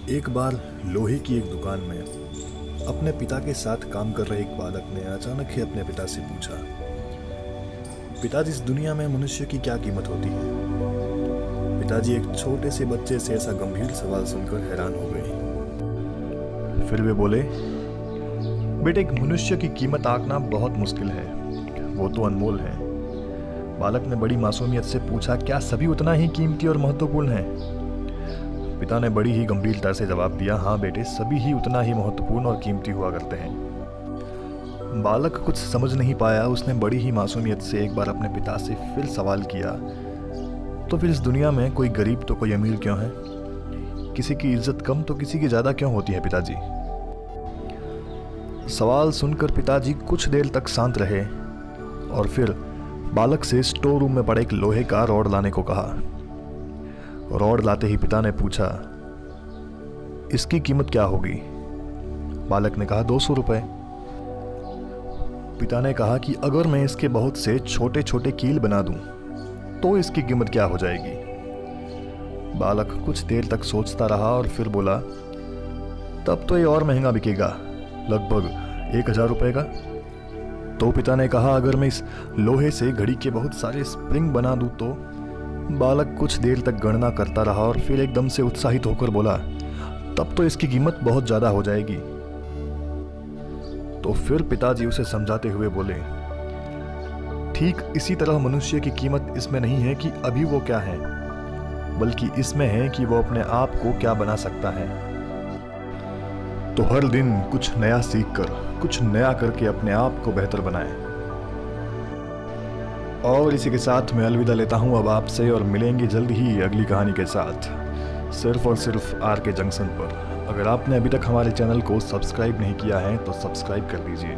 एक बार लोहे की एक दुकान में अपने पिता के साथ काम कर रहे एक बालक ने अचानक ही अपने पिता से पूछा, पिताजी, इस दुनिया में मनुष्य की क्या कीमत होती है? पिताजी एक छोटे से बच्चे से ऐसा गंभीर सवाल सुनकर हैरान हो गए। फिर वे बोले, बेटे, एक मनुष्य की कीमत आंकना बहुत मुश्किल है, वो तो अनमोल है। बालक ने बड़ी मासूमियत से पूछा, क्या सभी उतना ही कीमती और महत्वपूर्ण है? पिता ने बड़ी ही गंभीरता से जवाब दिया, हाँ बेटे, सभी ही उतना ही महत्वपूर्ण और कीमती हुआ करते हैं। बालक कुछ समझ नहीं पाया। उसने बड़ी ही मासूमियत से एक बार अपने पिता से फिर सवाल किया, तो फिर इस दुनिया में कोई गरीब तो कोई अमीर क्यों है? किसी की इज्जत कम तो किसी की ज़्यादा क्यों होती है पिताजी? सवाल सुनकर पिताजी कुछ देर तक शांत रहे और फिर बालक से स्टोर रूम में पड़े एक लोहे का रॉड लाने को कहा। रॉड लाते ही पिता ने पूछा, इसकी कीमत क्या होगी? बालक ने कहा, 200 रुपए। पिता ने कहा कि अगर मैं इसके बहुत से छोटे छोटे कील बना दूं तो इसकी कीमत क्या हो जाएगी? बालक कुछ देर तक सोचता रहा और फिर बोला, तब तो ये और महंगा बिकेगा, लगभग 1000 रुपए का। तो पिता ने कहा, अगर मैं इस लोहे से घड़ी के बहुत सारे स्प्रिंग बना दूं तो? बालक कुछ देर तक गणना करता रहा और फिर एकदम से उत्साहित होकर बोला, तब तो इसकी कीमत बहुत ज्यादा हो जाएगी। तो फिर पिताजी उसे समझाते हुए बोले, ठीक इसी तरह मनुष्य की कीमत इसमें नहीं है कि अभी वो क्या है, बल्कि इसमें है कि वो अपने आप को क्या बना सकता है। तो हर दिन कुछ नया सीखकर, कुछ नया करके अपने आप को बेहतर बनाएं। और इसी के साथ मैं अलविदा लेता हूं अब आपसे, और मिलेंगे जल्द ही अगली कहानी के साथ, सिर्फ और सिर्फ RK जंक्शन पर। अगर आपने अभी तक हमारे चैनल को सब्सक्राइब नहीं किया है तो सब्सक्राइब कर दीजिए।